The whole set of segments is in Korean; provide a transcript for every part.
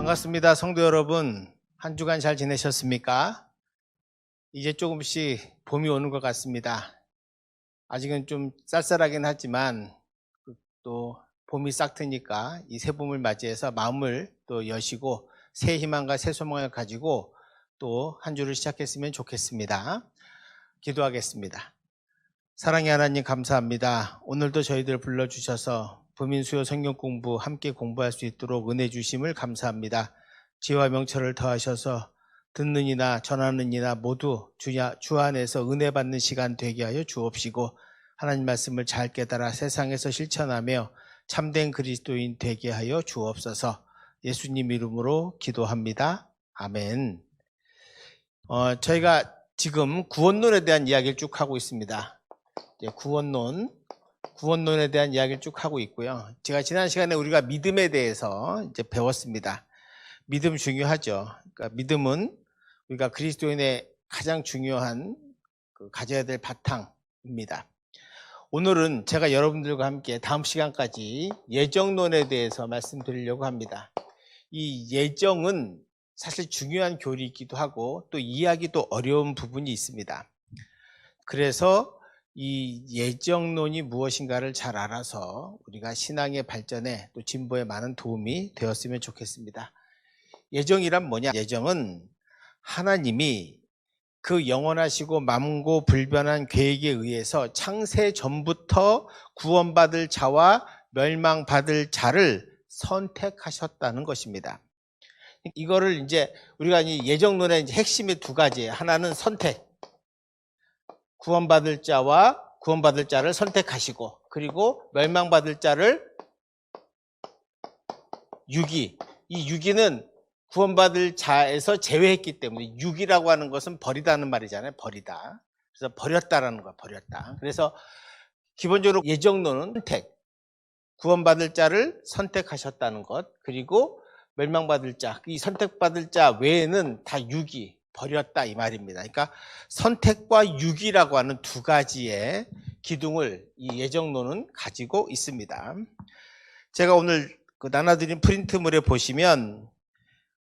반갑습니다. 성도 여러분, 한 주간 잘 지내셨습니까? 이제 조금씩 봄이 오는 것 같습니다. 아직은 좀 쌀쌀하긴 하지만 또 봄이 싹 트니까 이 새 봄을 맞이해서 마음을 또 여시고 새 희망과 새 소망을 가지고 또 한 주를 시작했으면 좋겠습니다. 기도하겠습니다. 사랑의 하나님 감사합니다. 오늘도 저희들 불러주셔서 부민수요 성경 공부 함께 공부할 수 있도록 은혜 주심을 감사합니다. 지혜와 명철을 더하셔서 듣는 이나 전하는 이나 모두 주 안에서 은혜 받는 시간 되게 하여 주옵시고 하나님 말씀을 잘 깨달아 세상에서 실천하며 참된 그리스도인 되게 하여 주옵소서. 예수님 이름으로 기도합니다. 아멘. 저희가 지금 구원론에 대한 이야기를 쭉 하고 있습니다. 구원론에 대한 이야기를 쭉 하고 있고요. 제가 지난 시간에 우리가 믿음에 대해서 이제 배웠습니다. 믿음 중요하죠. 그러니까 믿음은 우리가 그리스도인의 가장 중요한 가져야 될 바탕입니다. 오늘은 제가 여러분들과 함께 다음 시간까지 예정론에 대해서 말씀드리려고 합니다. 이 예정은 사실 중요한 교리이기도 하고 또 이해하기도 어려운 부분이 있습니다. 그래서 이 예정론이 무엇인가를 잘 알아서 우리가 신앙의 발전에 또 진보에 많은 도움이 되었으면 좋겠습니다. 예정이란 뭐냐? 예정은 하나님이 그 영원하시고 만고 불변한 계획에 의해서 창세 전부터 구원받을 자와 멸망받을 자를 선택하셨다는 것입니다. 이거를 이제 우리가 예정론의 핵심이 두 가지예요. 하나는 선택. 구원받을 자와 구원받을 자를 선택하시고, 그리고 멸망받을 자를 유기. 이 유기는 구원받을 자에서 제외했기 때문에, 유기라고 하는 것은 버리다는 말이잖아요. 버리다. 그래서 버렸다라는 거야. 버렸다. 그래서 기본적으로 예정론은 선택. 구원받을 자를 선택하셨다는 것, 그리고 멸망받을 자, 이 선택받을 자 외에는 다 유기. 버렸다 이 말입니다. 그러니까 선택과 유기라고 하는 두 가지의 기둥을 이 예정론은 가지고 있습니다. 제가 오늘 나눠드린 프린트물에 보시면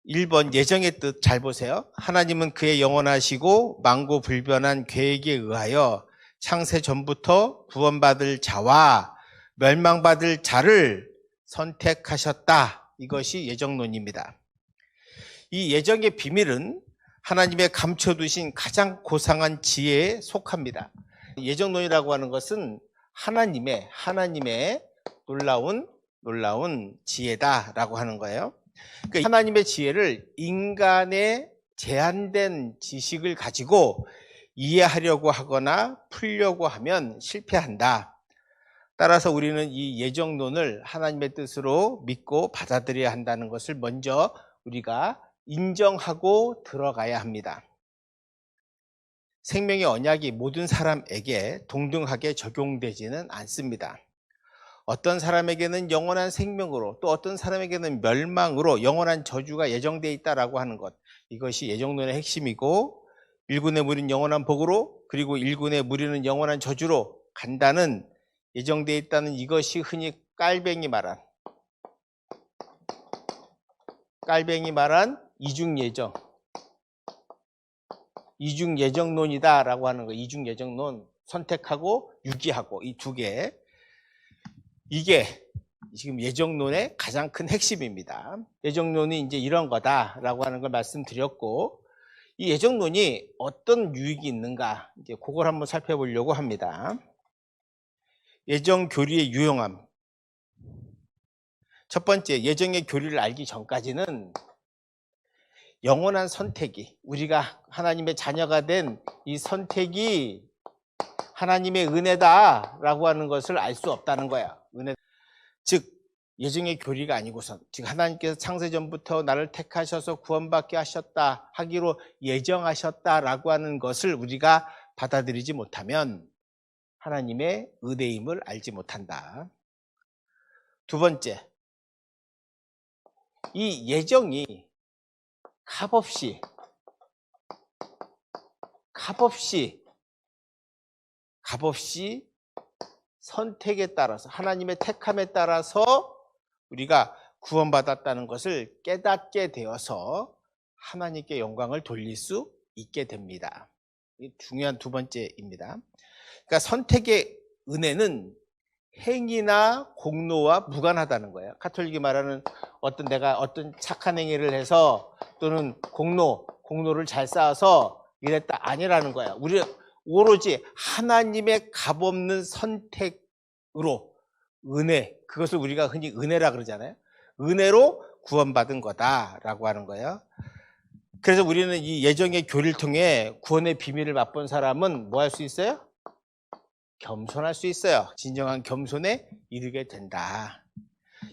1번 예정의 뜻 잘 보세요. 하나님은 그의 영원하시고 만고불변한 계획에 의하여 창세 전부터 구원받을 자와 멸망받을 자를 선택하셨다. 이것이 예정론입니다. 이 예정의 비밀은 하나님의 감춰두신 가장 고상한 지혜에 속합니다. 예정론이라고 하는 것은 하나님의 놀라운 지혜다라고 하는 거예요. 그러니까 하나님의 지혜를 인간의 제한된 지식을 가지고 이해하려고 하거나 풀려고 하면 실패한다. 따라서 우리는 이 예정론을 하나님의 뜻으로 믿고 받아들여야 한다는 것을 먼저 우리가 인정하고 들어가야 합니다. 생명의 언약이 모든 사람에게 동등하게 적용되지는 않습니다. 어떤 사람에게는 영원한 생명으로, 또 어떤 사람에게는 멸망으로 영원한 저주가 예정되어 있다라고 하는 것, 이것이 예정론의 핵심이고, 일군의 무리는 영원한 복으로, 그리고 일군의 무리는 영원한 저주로 간다는, 예정되어 있다는 이것이 흔히 깔뱅이 말한 이중예정, 이중예정론이다라고 하는 거. 이중예정론, 선택하고 유기하고 이 두 개, 이게 지금 예정론의 가장 큰 핵심입니다. 예정론이 이제 이런 거다라고 하는 걸 말씀드렸고, 이 예정론이 어떤 유익이 있는가, 이제 그걸 한번 살펴보려고 합니다. 예정 교리의 유용함. 첫 번째, 예정의 교리를 알기 전까지는 영원한 선택이, 우리가 하나님의 자녀가 된 이 선택이 하나님의 은혜다라고 하는 것을 알 수 없다는 거야. 즉 예정의 교리가 아니고선, 즉 하나님께서 창세전부터 나를 택하셔서 구원받게 하셨다 하기로 예정하셨다라고 하는 것을 우리가 받아들이지 못하면 하나님의 은혜임을 알지 못한다. 두 번째, 이 예정이 값없이 선택에 따라서, 하나님의 택함에 따라서 우리가 구원받았다는 것을 깨닫게 되어서 하나님께 영광을 돌릴 수 있게 됩니다. 이 중요한 두 번째입니다. 그러니까 선택의 은혜는 행위나 공로와 무관하다는 거예요. 카톨릭이 말하는 내가 어떤 착한 행위를 해서 또는 공로를 잘 쌓아서 이랬다 아니라는 거야. 우리 오로지 하나님의 값없는 선택으로 은혜, 그것을 우리가 흔히 은혜라 그러잖아요. 은혜로 구원받은 거다라고 하는 거예요. 그래서 우리는 이 예정의 교리를 통해 구원의 비밀을 맛본 사람은 뭐 할 수 있어요? 겸손할 수 있어요. 진정한 겸손에 이르게 된다.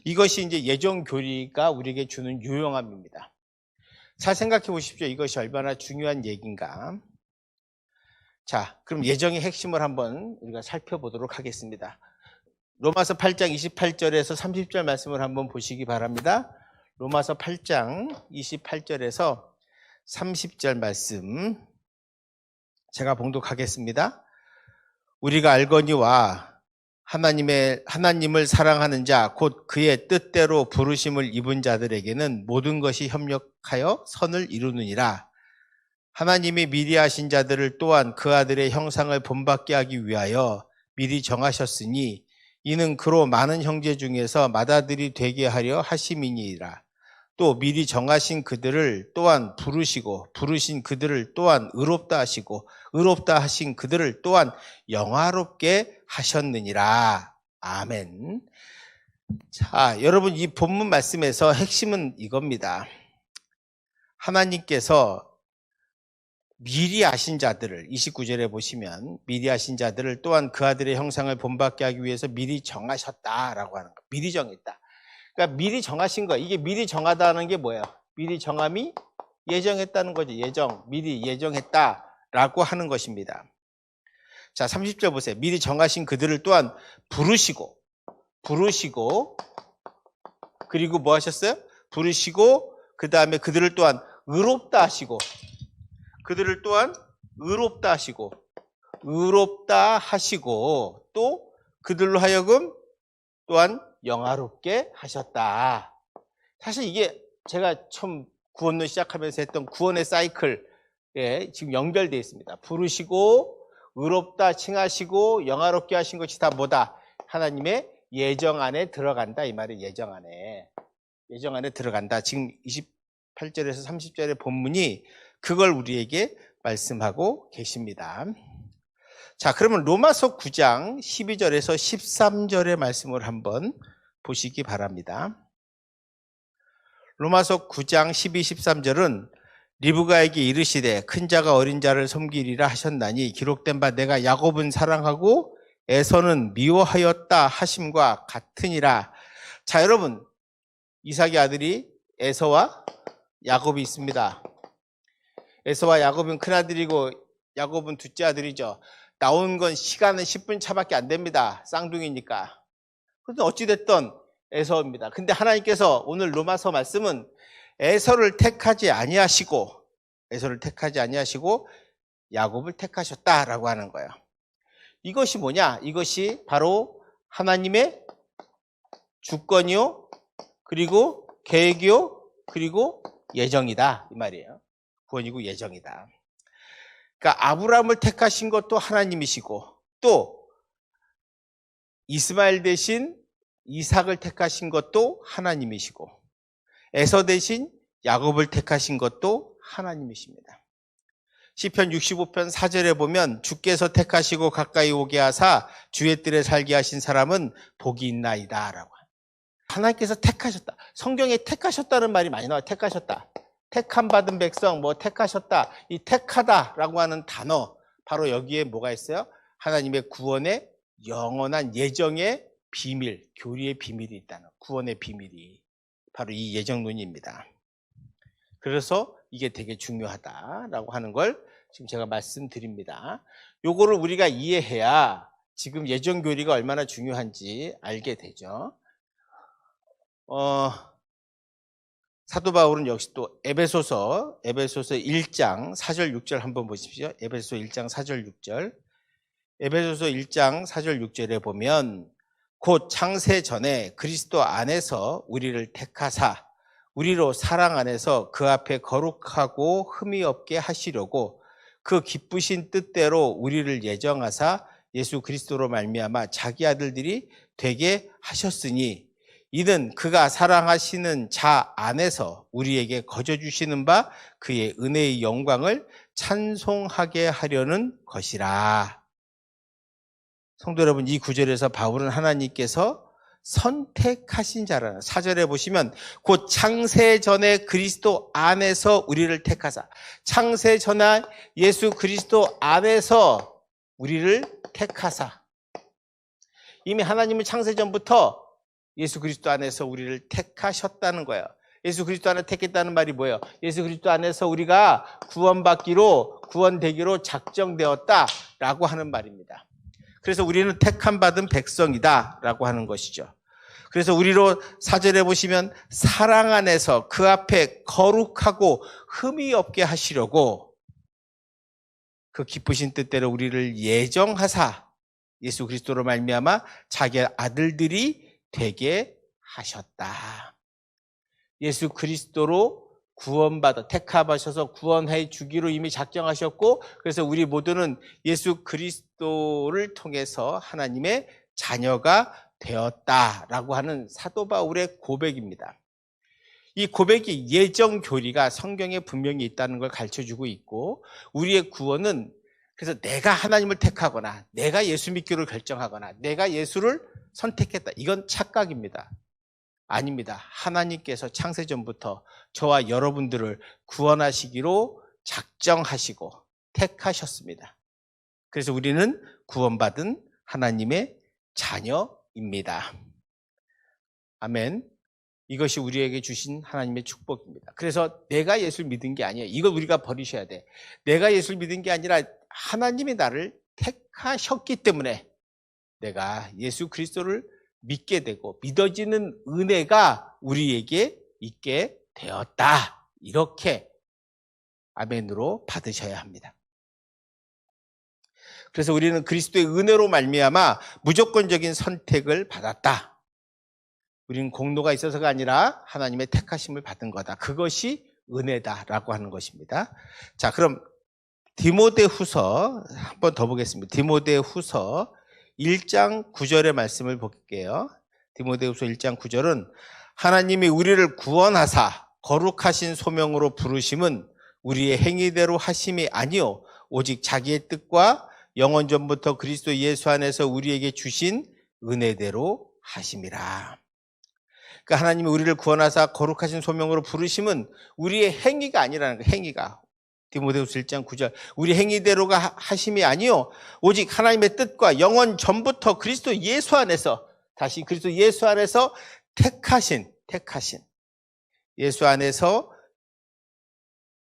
이것이 이제 예정 교리가 우리에게 주는 유용함입니다. 잘 생각해 보십시오. 이것이 얼마나 중요한 얘기인가. 자, 그럼 예정의 핵심을 한번 우리가 살펴보도록 하겠습니다. 로마서 8장 28절에서 30절 말씀을 한번 보시기 바랍니다. 로마서 8장 28절에서 30절 말씀 제가 봉독하겠습니다. 우리가 알거니와 하나님을 사랑하는 자 곧 그의 뜻대로 부르심을 입은 자들에게는 모든 것이 협력하여 선을 이루느니라. 하나님이 미리 하신 자들을 또한 그 아들의 형상을 본받게 하기 위하여 미리 정하셨으니 이는 그로 많은 형제 중에서 맏아들이 되게 하려 하심이니라. 또 미리 정하신 그들을 또한 부르시고 부르신 그들을 또한 의롭다 하시고 의롭다 하신 그들을 또한 영화롭게 하셨느니라. 아멘. 자, 여러분 이 본문 말씀에서 핵심은 이겁니다. 하나님께서 미리 아신 자들을 29절에 보시면 미리 아신 자들을 또한 그 아들의 형상을 본받게 하기 위해서 미리 정하셨다라고 하는 거. 미리 정했다. 그러니까 미리 정하신 거. 이게 미리 정하다는 게 뭐예요? 미리 정함이 예정했다는 거죠. 미리 예정했다라고 하는 것입니다. 자, 30절 보세요. 미리 정하신 그들을 또한 부르시고 그리고 뭐 하셨어요? 부르시고 그 다음에 그들을 또한 의롭다 하시고 그들을 또한 의롭다 하시고 또 그들로 하여금 또한 영화롭게 하셨다. 사실 이게 제가 처음 구원을 시작하면서 했던 구원의 사이클에 지금 연결되어 있습니다. 부르시고 의롭다 칭하시고 영화롭게 하신 것이 다 뭐다? 하나님의 예정 안에 들어간다 이 말이에요. 예정 안에 들어간다. 지금 28절에서 30절의 본문이 그걸 우리에게 말씀하고 계십니다. 자, 그러면 로마서 9장 12절에서 13절의 말씀을 한번 보시기 바랍니다. 로마서 9장 12, 13절은 리브가에게 이르시되 큰 자가 어린 자를 섬기리라 하셨나니 기록된 바 내가 야곱은 사랑하고 에서는 미워하였다 하심과 같으니라. 자, 여러분 이삭의 아들이 에서와 야곱이 있습니다. 에서와 야곱은 큰아들이고 야곱은 둘째 아들이죠. 나온 건 시간은 10분 차밖에 안 됩니다. 쌍둥이니까. 그런데 어찌됐든 에서입니다. 근데 하나님께서 오늘 로마서 말씀은 에서를 택하지 아니하시고 야곱을 택하셨다라고 하는 거예요. 이것이 뭐냐? 이것이 바로 하나님의 주권이요, 그리고 계획이요, 그리고 예정이다 이 말이에요. 구원이고 예정이다. 그러니까 아브라함을 택하신 것도 하나님이시고 또 이스마엘 대신 이삭을 택하신 것도 하나님이시고 에서 대신 야곱을 택하신 것도 하나님이십니다. 시편 65편 4절에 보면 주께서 택하시고 가까이 오게 하사 주의 뜰에 살게 하신 사람은 복이 있나이다 라고. 하나님께서 택하셨다. 성경에 택하셨다는 말이 많이 나와요. 택하셨다. 택함 받은 백성, 택하셨다. 이 택하다라고 하는 단어, 바로 여기에 뭐가 있어요? 하나님의 구원의 영원한 예정의 비밀, 교리의 비밀이 있다는, 구원의 비밀이 바로 이 예정론입니다. 그래서 이게 되게 중요하다라고 하는 걸 지금 제가 말씀드립니다. 요거를 우리가 이해해야 지금 예정 교리가 얼마나 중요한지 알게 되죠. 사도 바울은 역시 또 에베소서 1장 4절 6절 한번 보십시오. 에베소서 1장 4절 6절. 에베소서 1장 4절 6절에 보면 곧 창세 전에 그리스도 안에서 우리를 택하사 우리로 사랑 안에서 그 앞에 거룩하고 흠이 없게 하시려고 그 기쁘신 뜻대로 우리를 예정하사 예수 그리스도로 말미암아 자기 아들들이 되게 하셨으니 이는 그가 사랑하시는 자 안에서 우리에게 거저 주시는 바 그의 은혜의 영광을 찬송하게 하려는 것이라. 성도 여러분, 이 구절에서 바울은 하나님께서 선택하신 자라는, 4절에 보시면 곧 창세 전에 그리스도 안에서 우리를 택하사, 창세 전에 예수 그리스도 안에서 우리를 택하사, 이미 하나님은 창세 전부터 예수 그리스도 안에서 우리를 택하셨다는 거예요. 예수 그리스도 안에 택했다는 말이 뭐예요? 예수 그리스도 안에서 우리가 구원되기로 작정되었다라고 하는 말입니다. 그래서 우리는 택함 받은 백성이다라고 하는 것이죠. 그래서 우리로 4절에 보시면 사랑 안에서 그 앞에 거룩하고 흠이 없게 하시려고 그 기쁘신 뜻대로 우리를 예정하사 예수 그리스도로 말미암아 자기 아들들이 되게 하셨다. 예수 그리스도로 구원받아 택하셔서 구원해 주기로 이미 작정하셨고, 그래서 우리 모두는 예수 그리스도를 통해서 하나님의 자녀가 되었다라고 하는 사도 바울의 고백입니다. 이 고백이 예정 교리가 성경에 분명히 있다는 걸 가르쳐주고 있고, 우리의 구원은 그래서 내가 하나님을 택하거나 내가 예수 믿기로 결정하거나 내가 예수를 선택했다, 이건 착각입니다. 아닙니다. 하나님께서 창세전부터 저와 여러분들을 구원하시기로 작정하시고 택하셨습니다. 그래서 우리는 구원받은 하나님의 자녀입니다. 아멘. 이것이 우리에게 주신 하나님의 축복입니다. 그래서 내가 예수를 믿은 게 아니에요. 이걸 우리가 버리셔야 돼. 내가 예수를 믿은 게 아니라 하나님이 나를 택하셨기 때문에 내가 예수 그리스도를 믿게 되고 믿어지는 은혜가 우리에게 있게 되었다. 이렇게 아멘으로 받으셔야 합니다. 그래서 우리는 그리스도의 은혜로 말미암아 무조건적인 선택을 받았다. 우리는 공로가 있어서가 아니라 하나님의 택하심을 받은 거다. 그것이 은혜다라고 하는 것입니다. 자, 그럼 디모데후서 한 번 더 보겠습니다. 디모데후서 1장 9절의 말씀을 볼게요. 디모데후서 1장 9절은 하나님이 우리를 구원하사 거룩하신 소명으로 부르심은 우리의 행위대로 하심이 아니요 오직 자기의 뜻과 영원 전부터 그리스도 예수 안에서 우리에게 주신 은혜대로 하심이라. 그러니까 하나님이 우리를 구원하사 거룩하신 소명으로 부르심은 우리의 행위가 아니라는 거예요. 행위가. 디모데후서 1장 9절 우리 행위대로가 하심이 아니요 오직 하나님의 뜻과 영원 전부터 그리스도 예수 안에서, 다시 그리스도 예수 안에서 택하신 예수 안에서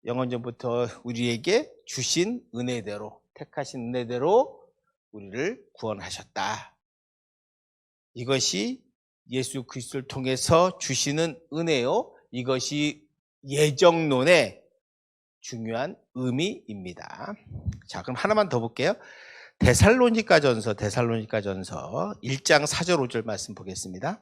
영원 전부터 우리에게 주신 은혜대로, 택하신 은혜대로 우리를 구원하셨다. 이것이 예수 그리스도를 통해서 주시는 은혜요, 이것이 예정론의 중요한 의미입니다. 자, 그럼 하나만 더 볼게요. 데살로니가전서 1장 4절 5절 말씀 보겠습니다.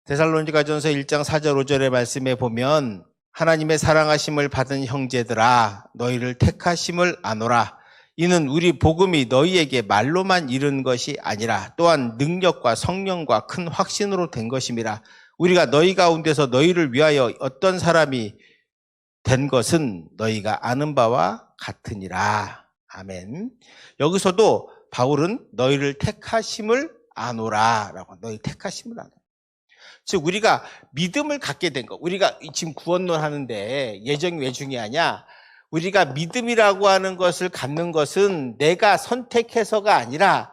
데살로니가전서 1장 4절 5절의 말씀에 보면 하나님의 사랑하심을 받은 형제들아 너희를 택하심을 아노라. 이는 우리 복음이 너희에게 말로만 이른 것이 아니라 또한 능력과 성령과 큰 확신으로 된 것임이라. 우리가 너희 가운데서 너희를 위하여 어떤 사람이 된 것은 너희가 아는 바와 같으니라. 아멘. 여기서도 바울은 너희를 택하심을 아노라 라고, 너희 택하심을 아노라. 즉 우리가 믿음을 갖게 된 것, 우리가 지금 구원론 하는데 예정이 왜 중요하냐, 우리가 믿음이라고 하는 것을 갖는 것은 내가 선택해서가 아니라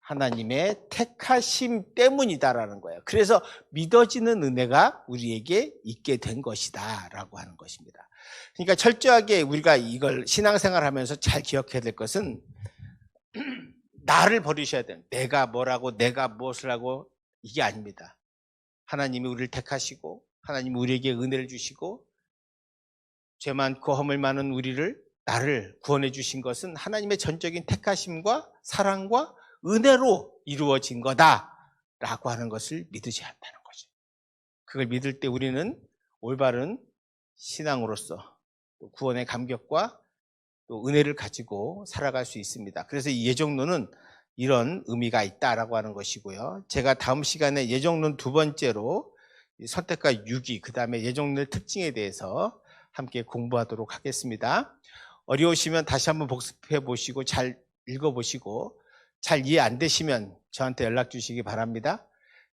하나님의 택하심 때문이다라는 거예요. 그래서 믿어지는 은혜가 우리에게 있게 된 것이다 라고 하는 것입니다. 그러니까 철저하게 우리가 이걸 신앙생활하면서 잘 기억해야 될 것은 나를 버리셔야 돼요. 내가 뭐라고 내가 무엇을 하고, 이게 아닙니다. 하나님이 우리를 택하시고 하나님이 우리에게 은혜를 주시고 죄 많고 허물 많은 나를 구원해 주신 것은 하나님의 전적인 택하심과 사랑과 은혜로 이루어진 거다라고 하는 것을 믿으셔야 한다는 거죠. 그걸 믿을 때 우리는 올바른 신앙으로서 또 구원의 감격과 또 은혜를 가지고 살아갈 수 있습니다. 그래서 이 예정론은 이런 의미가 있다라고 하는 것이고요. 제가 다음 시간에 예정론 두 번째로 선택과 유기, 그 다음에 예정론의 특징에 대해서 함께 공부하도록 하겠습니다. 어려우시면 다시 한번 복습해 보시고 잘 읽어 보시고 잘 이해 안 되시면 저한테 연락 주시기 바랍니다.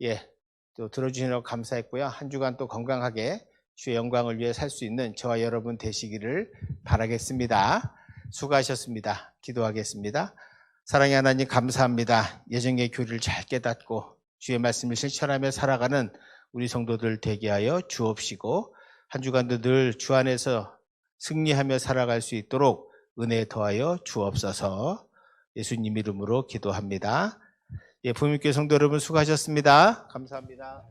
예, 또 들어주시느라고 감사했고요. 한 주간 또 건강하게 주의 영광을 위해 살 수 있는 저와 여러분 되시기를 바라겠습니다. 수고하셨습니다. 기도하겠습니다. 사랑의 하나님 감사합니다. 예정의 교리를 잘 깨닫고 주의 말씀을 실천하며 살아가는 우리 성도들 되게 하여 주옵시고 한 주간도 늘 주 안에서 승리하며 살아갈 수 있도록 은혜 더하여 주옵소서. 예수님 이름으로 기도합니다. 예, 부흥교회 성도 여러분 수고하셨습니다. 감사합니다.